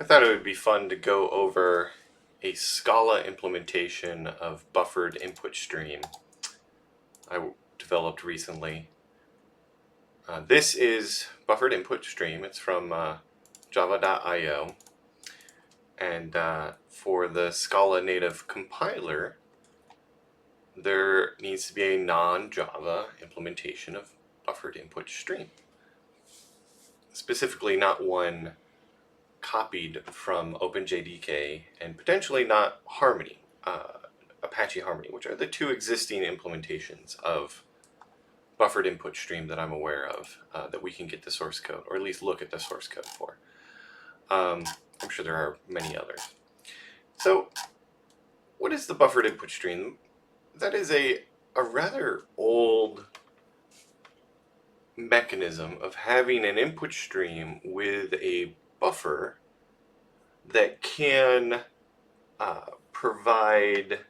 I thought it would be fun to go over a Scala implementation of buffered input stream I developed recently. This is buffered input stream. It's from java.io, and for the Scala native compiler there needs to be a non-Java implementation of buffered input stream. Specifically not one copied from OpenJDK, and potentially not Harmony, Apache Harmony, which are the two existing implementations of buffered input stream that I'm aware of, that we can get the source code, or at least look at the source code for. I'm sure there are many others. So what is the buffered input stream? That is a rather old mechanism of having an input stream with a buffer that can provide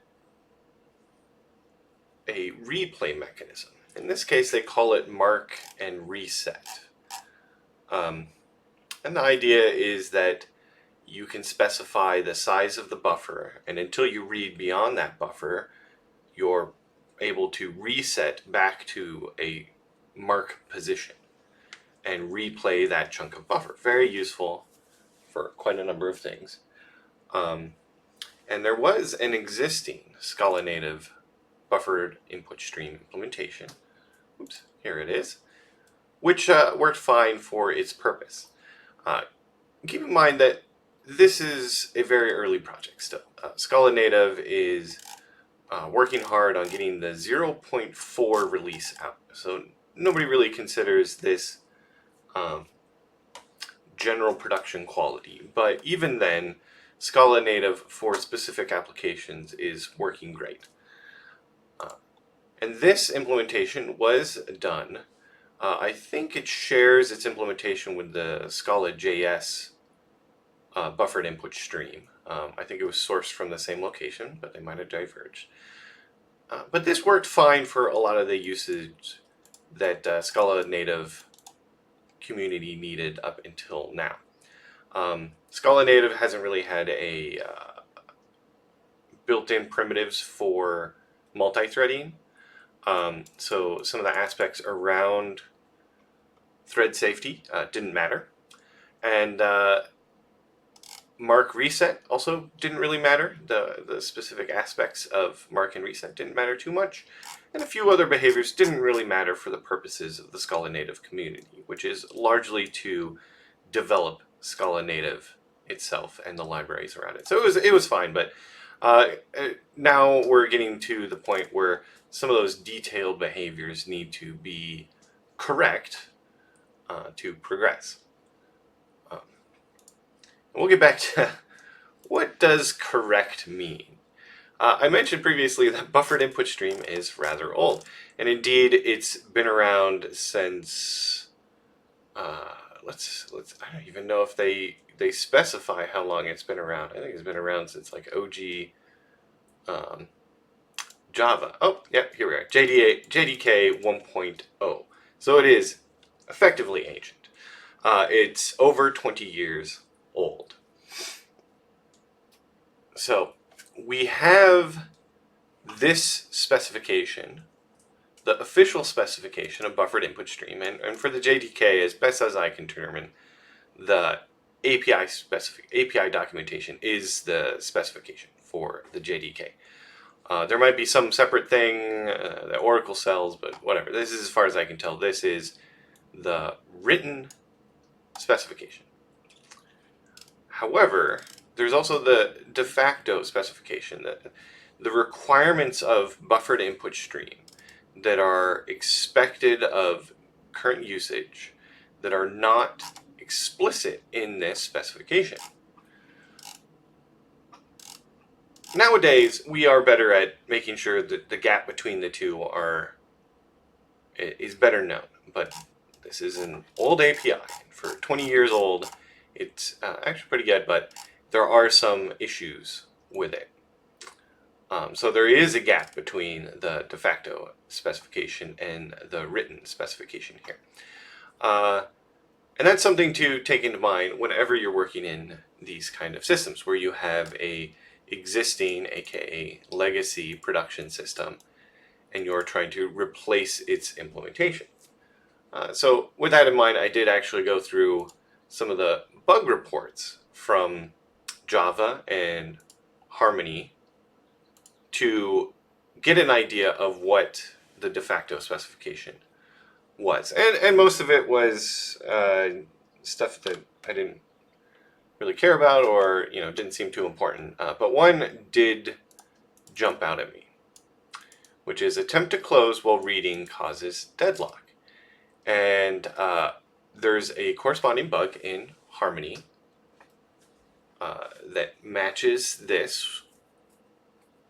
a replay mechanism. In this case, they call it mark and reset. And the idea is that you can specify the size of the buffer, and until you read beyond that buffer, you're able to reset back to a mark position and replay that chunk of buffer. Very useful for quite a number of things. And there was an existing Scala native buffered input stream implementation. Oops, here it is, which worked fine for its purpose. Keep in mind that this is a very early project still. Scala native is working hard on getting the 0.4 release out. So nobody really considers this general production quality, but even then, Scala native for specific applications is working great. And this implementation was done. I think it shares its implementation with the Scala JS buffered input stream. I think it was sourced from the same location, but they might have diverged. But this worked fine for a lot of the usage that Scala native community needed up until now. Scala native hasn't really had a built-in primitives for multi-threading. So some of the aspects around thread safety didn't matter. And mark reset also didn't really matter. The specific aspects of mark and reset didn't matter too much. And a few other behaviors didn't really matter for the purposes of the Scala native community, which is largely to develop Scala native itself and the libraries around it. So it was fine, but now we're getting to the point where some of those detailed behaviors need to be correct to progress. We'll get back to what does correct mean. I mentioned previously that buffered input stream is rather old, and indeed it's been around since I don't even know if they specify how long it's been around. I think it's been around since like OG Java. Oh, yeah, here we are. JDK 1.0. So it is effectively ancient. It's over 20 years old. So we have this specification, the official specification of buffered input stream, and for the JDK, as best as I can determine, the API documentation is the specification for the JDK. There might be some separate thing that Oracle sells, but whatever. This is, as far as I can tell, this is the written specification. However, there's also the Defacto specification, that the requirements of buffered input stream that are expected of current usage that are not explicit in this specification. Nowadays, we are better at making sure that the gap between the two is better known, but this is an old API. For 20 years old, it's actually pretty good, but there are some issues with it. So there is a gap between the de facto specification and the written specification here. And that's something to take into mind whenever you're working in these kind of systems where you have a existing, aka legacy production system, and you're trying to replace its implementation. So with that in mind, I did actually go through some of the bug reports from Java and Harmony to get an idea of what the de facto specification was. And most of it was stuff that I didn't really care about, or didn't seem too important. But one did jump out at me, which is attempt to close while reading causes deadlock. And there's a corresponding bug in Harmony that matches this,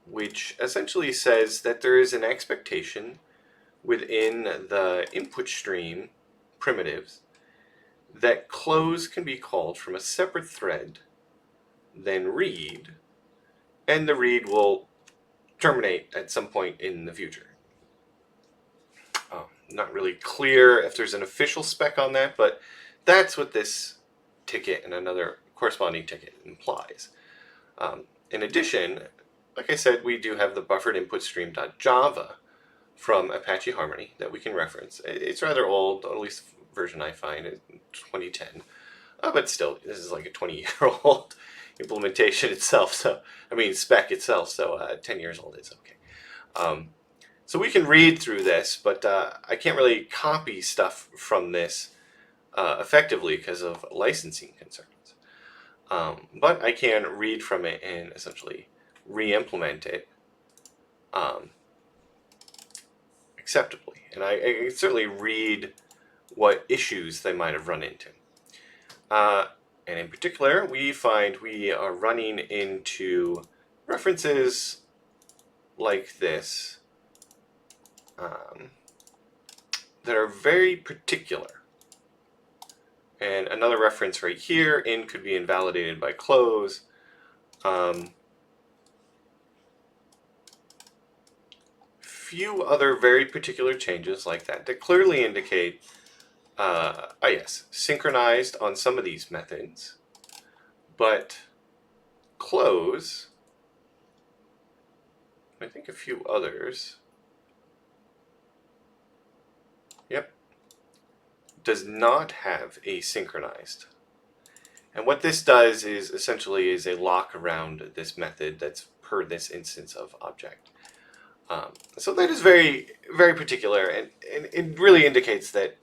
which essentially says that there is an expectation within the input stream primitives that close can be called from a separate thread than read, and the read will terminate at some point in the future. Not really clear if there's an official spec on that, but that's what this ticket and another corresponding ticket implies. In addition, like I said, we do have the BufferedInputStream.java from Apache Harmony that we can reference. It's rather old, at least the version I find, is 2010. But still, this is like a 20-year-old implementation itself, spec itself, so 10 years old is okay. So we can read through this, but I can't really copy stuff from this effectively because of licensing concerns. But I can read from it and essentially re-implement it acceptably. And I can certainly read what issues they might have run into. And in particular, we find we are running into references like this that are very particular. And another reference right here, in could be invalidated by close. Few other very particular changes like that clearly indicate, yes, synchronized on some of these methods, but close, I think a few others, yep, does not have a synchronized. And what this does is essentially is a lock around this method that's per this instance of object. So that is very, very particular, and it really indicates that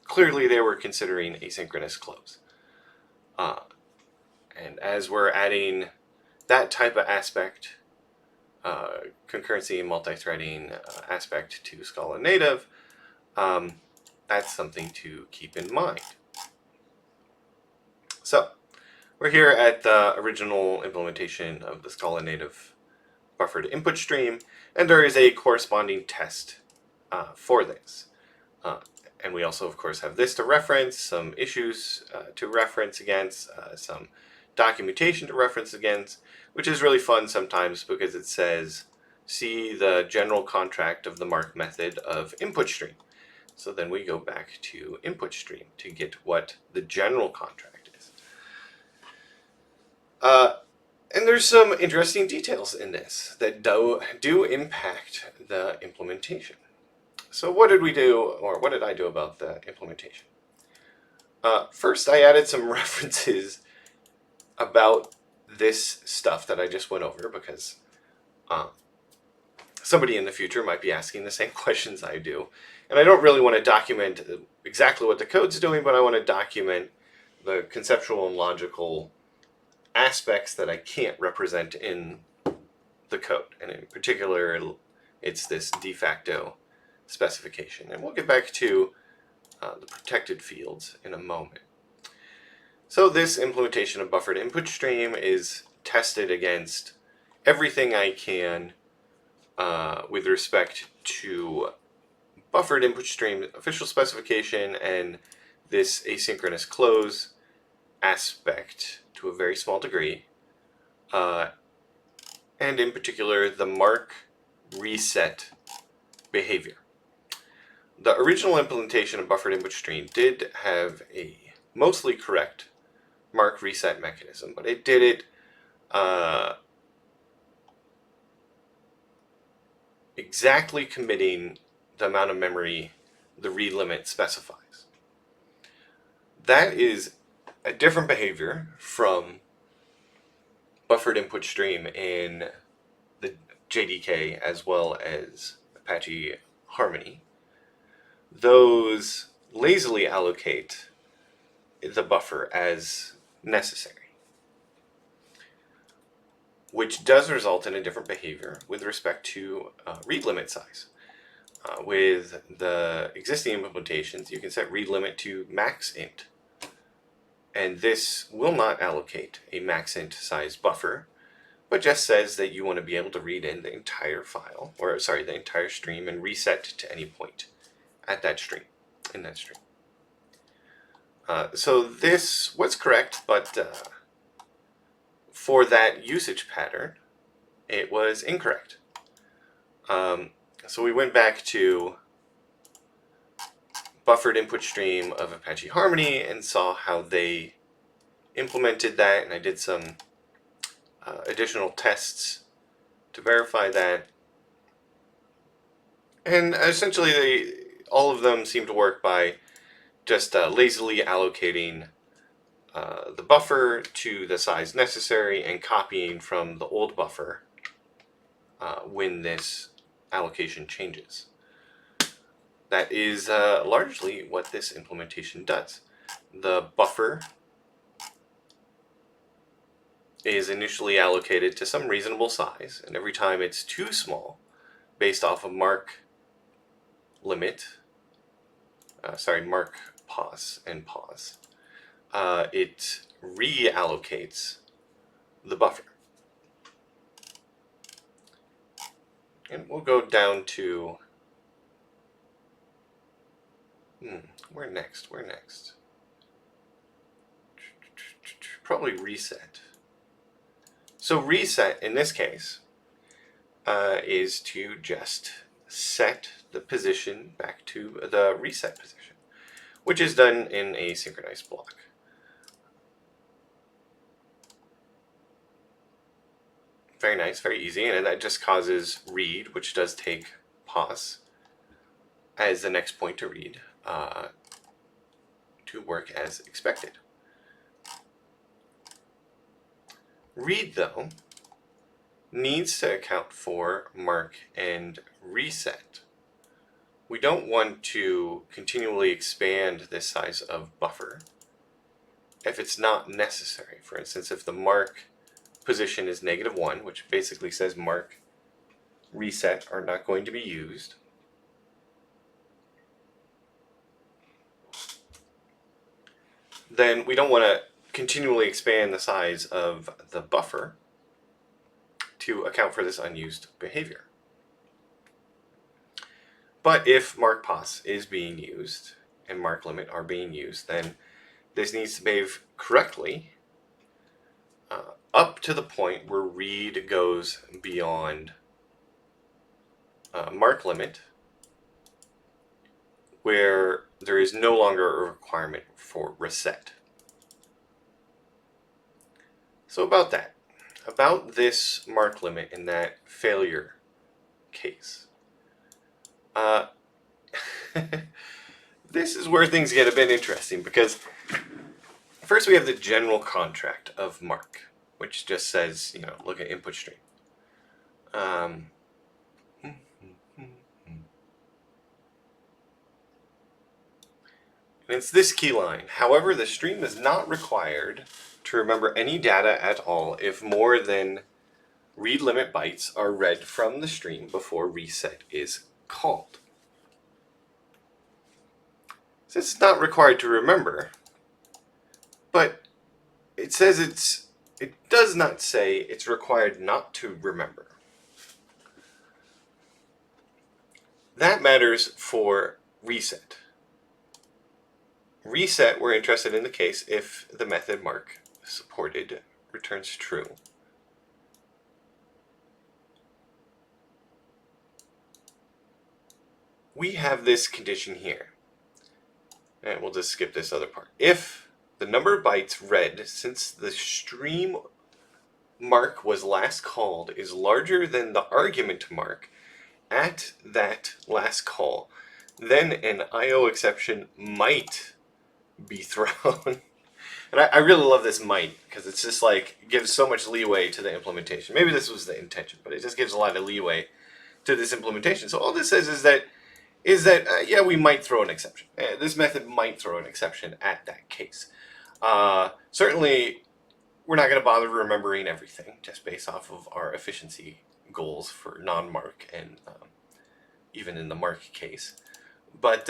clearly they were considering asynchronous close. And as we're adding that type of aspect, concurrency and multi-threading aspect to Scala native, that's something to keep in mind. So we're here at the original implementation of the Scala native buffered input stream, and there is a corresponding test for this. And we also, of course, have this to reference, some issues to reference against, some documentation to reference against, which is really fun sometimes because it says, see the general contract of the mark method of input stream. So then we go back to input stream to get what the general contract is. And there's some interesting details in this that do impact the implementation. So what did we do, or what did I do about the implementation? First, I added some references about this stuff that I just went over because somebody in the future might be asking the same questions I do. And I don't really want to document exactly what the code's doing, but I want to document the conceptual and logical aspects that I can't represent in the code. And in particular, it's this de facto specification. And we'll get back to the protected fields in a moment. So this implementation of buffered input stream is tested against everything I can with respect to buffered input stream official specification and this asynchronous close aspect to a very small degree, and in particular the mark reset behavior. The original implementation of buffered input stream did have a mostly correct mark reset mechanism, but it did it exactly committing the amount of memory the read limit specifies. That is a different behavior from buffered input stream in the JDK as well as Apache Harmony. Those lazily allocate the buffer as necessary, which does result in a different behavior with respect to read limit size. With the existing implementations, you can set read limit to max int, and this will not allocate a max int size buffer, but just says that you want to be able to read in the entire file, or sorry, the entire stream, and reset to any point at that stream, in that stream. So this was correct, but for that usage pattern, it was incorrect. So we went back to buffered input stream of Apache Harmony and saw how they implemented that, and I did some additional tests to verify that. And essentially, all of them seem to work by just lazily allocating the buffer to the size necessary and copying from the old buffer when this allocation changes. That is largely what this implementation does. The buffer is initially allocated to some reasonable size, and every time it's too small, based off of mark pause and pause, it reallocates the buffer. And we'll go down to where next? Probably reset. So reset in this case is to just set the position back to the reset position, which is done in a synchronized block. Very nice, very easy, and that just causes read, which does take pause as the next point to read, to work as expected. Read, though, needs to account for mark and reset. We don't want to continually expand this size of buffer if it's not necessary. For instance, if the mark position is -1, which basically says mark reset are not going to be used, then we don't want to continually expand the size of the buffer to account for this unused behavior. But if mark pos is being used and mark limit are being used, then this needs to behave correctly up to the point where read goes beyond mark limit, where there is no longer a requirement for reset. So about that, about this mark limit in that failure case, this is where things get a bit interesting, because first we have the general contract of mark, which just says, look at input stream. And it's this key line. However, the stream is not required to remember any data at all if more than read limit bytes are read from the stream before reset is called. So it's not required to remember, but it says it does not say it's required not to remember. That matters for reset. Reset, we're interested in the case if the method mark supported returns true. We have this condition here. And we'll just skip this other part. If the number of bytes read since the stream mark was last called is larger than the argument mark at that last call, then an IO exception might be thrown. And I really love this might, because it's just like, it gives so much leeway to the implementation. Maybe this was the intention, but it just gives a lot of leeway to this implementation. So all this says is that yeah, we might throw an exception. This method might throw an exception at that case. Certainly, we're not going to bother remembering everything just based off of our efficiency goals for non-mark and even in the mark case. But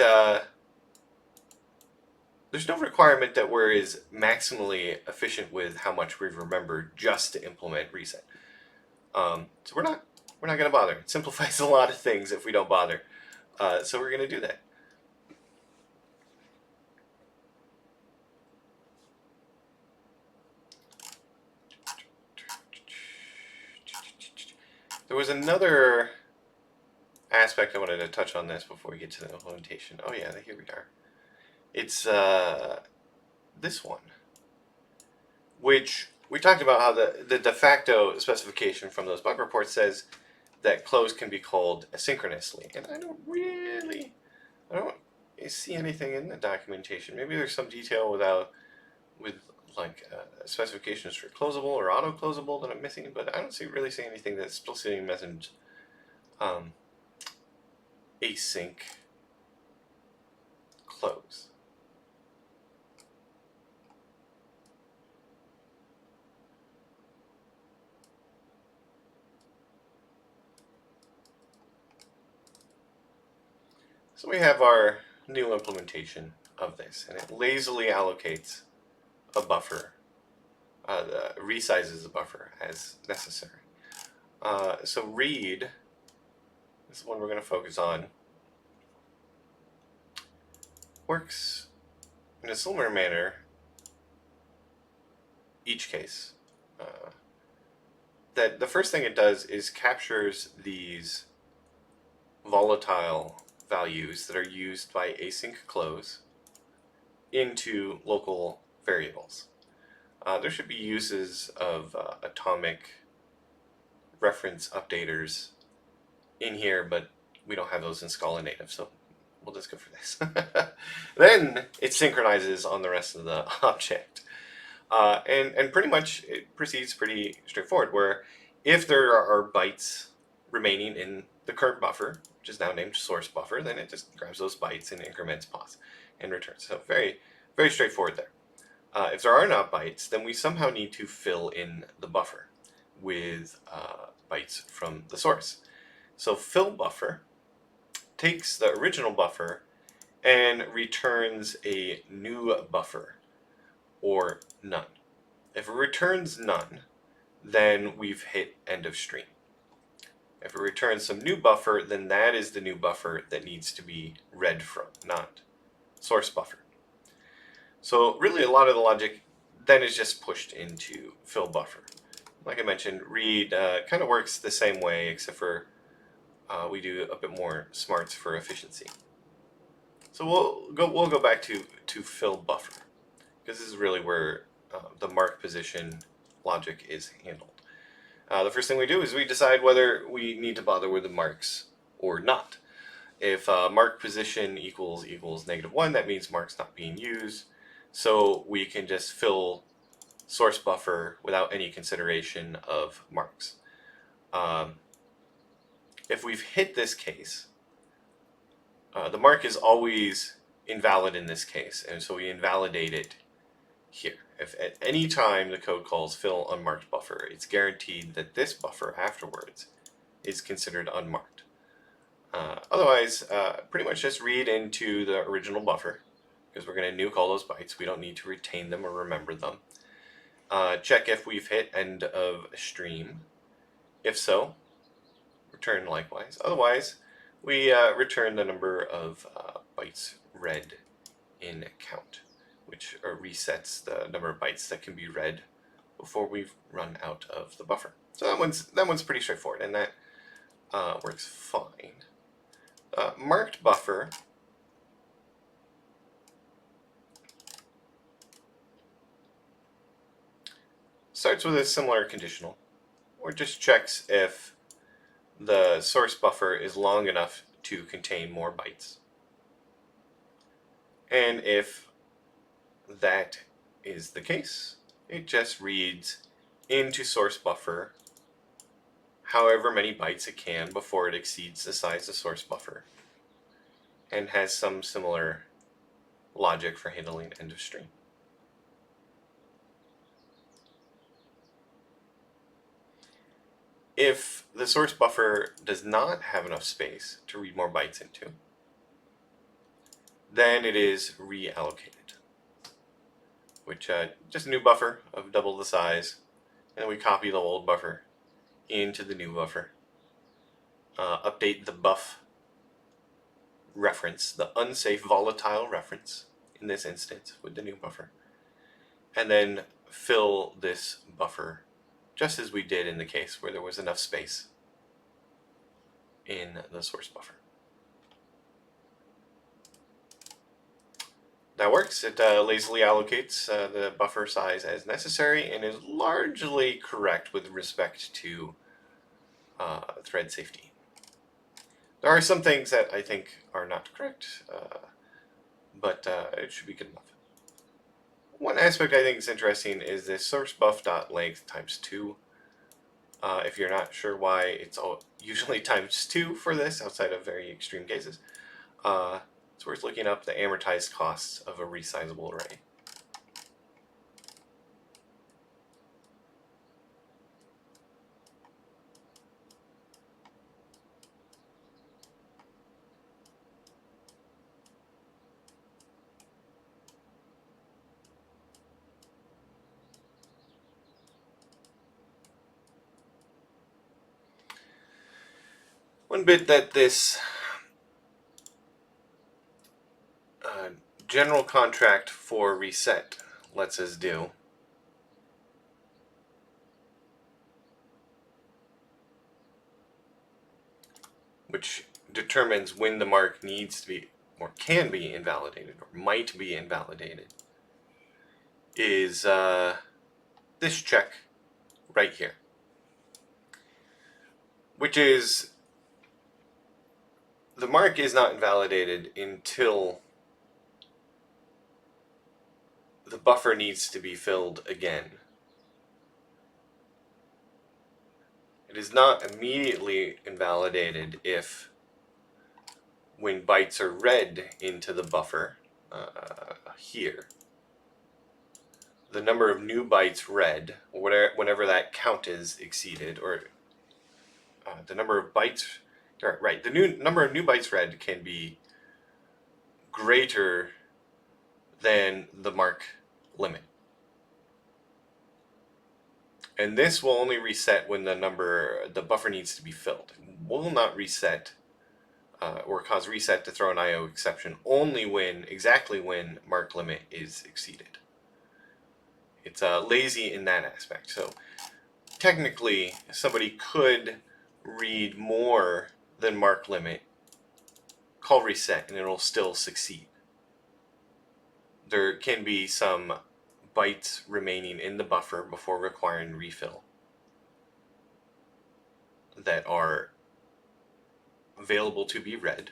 there's no requirement that we're as maximally efficient with how much we've remembered just to implement reset. So we're not going to bother. It simplifies a lot of things if we don't bother. So we're going to do that. There was another aspect I wanted to touch on this before we get to the implementation. Oh yeah, here we are. It's this one, which we talked about how the de facto specification from those bug reports says that close can be called asynchronously, and I don't see anything in the documentation. Maybe there's some detail with like specifications for closable or auto closable that I'm missing, but I don't really see anything that's explicitly mentioned async close. So we have our new implementation of this, and it lazily allocates a buffer, resizes the buffer as necessary. So read, this is the one we're going to focus on, works in a similar manner each case. That the first thing it does is captures these volatile values that are used by async close into local variables. There should be uses of atomic reference updaters in here, but we don't have those in Scala native, so we'll just go for this. Then it synchronizes on the rest of the object. And pretty much it proceeds pretty straightforward, where if there are bytes remaining in the current buffer, which is now named source buffer, then it just grabs those bytes and increments pos and returns. So very, very straightforward there. If there are not bytes, then we somehow need to fill in the buffer with bytes from the source. So fill buffer takes the original buffer and returns a new buffer, or none. If it returns none, then we've hit end of stream. If it returns some new buffer, then that is the new buffer that needs to be read from, not source buffer. So really a lot of the logic then is just pushed into fill buffer. Like I mentioned, read kind of works the same way, except for we do a bit more smarts for efficiency. So we'll go back to fill buffer, because this is really where the mark position logic is handled. The first thing we do is we decide whether we need to bother with the marks or not. If mark position equals -1, that means mark's not being used. So we can just fill source buffer without any consideration of marks. If we've hit this case, the mark is always invalid in this case, and so we invalidate it here. If at any time the code calls fill unmarked buffer, it's guaranteed that this buffer afterwards is considered unmarked. Otherwise, pretty much just read into the original buffer, because we're going to nuke all those bytes. We don't need to retain them or remember them. Check if we've hit end of stream. If so, return likewise. Otherwise, we return the number of bytes read in count, which resets the number of bytes that can be read before we've run out of the buffer. So that one's pretty straightforward, and that works fine. Marked buffer starts with a similar conditional, or just checks if the source buffer is long enough to contain more bytes. And if that is the case, it just reads into source buffer however many bytes it can before it exceeds the size of source buffer, and has some similar logic for handling end of stream. If the source buffer does not have enough space to read more bytes into, then it is reallocated, which just a new buffer of double the size, and then we copy the old buffer into the new buffer, update the buff reference, the unsafe volatile reference in this instance, with the new buffer, and then fill this buffer just as we did in the case where there was enough space in the source buffer. That works. It lazily allocates the buffer size as necessary and is largely correct with respect to thread safety. There are some things that I think are not correct, but it should be good enough. One aspect I think is interesting is this source buff.length times 2. If you're not sure why it's usually times 2 for this outside of very extreme cases, it's worth looking up the amortized costs of a resizable array. One bit that this general contract for reset lets us do which determines when the mark needs to be or can be invalidated or might be invalidated is this check right here, which is the mark is not invalidated until the buffer needs to be filled again. It is not immediately invalidated if, when bytes are read into the buffer here, the number of new bytes read, or whenever that count is exceeded, or the number of bytes, right, the number of new bytes read can be greater than the mark limit. And this will only reset when the buffer needs to be filled. It will not reset or cause reset to throw an IO exception only exactly when mark limit is exceeded. It's lazy in that aspect. So technically, somebody could read more than mark limit, call reset, and it'll still succeed. There can be some bytes remaining in the buffer before requiring refill that are available to be read.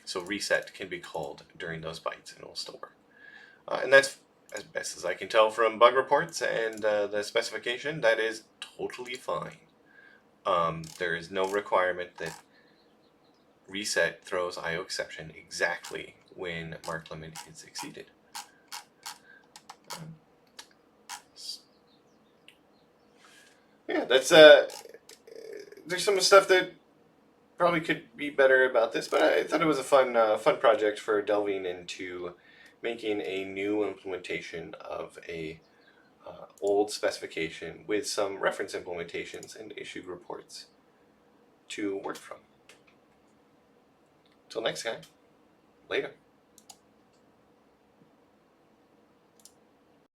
So reset can be called during those bytes and it will still work. And that's, as best as I can tell from bug reports and the specification, that is totally fine. There is no requirement that reset throws IO exception exactly when mark limit is exceeded. Yeah, that's there's some stuff that probably could be better about this, but I thought it was a fun project for delving into making a new implementation of a old specification with some reference implementations and issued reports to work from. Till next time, later.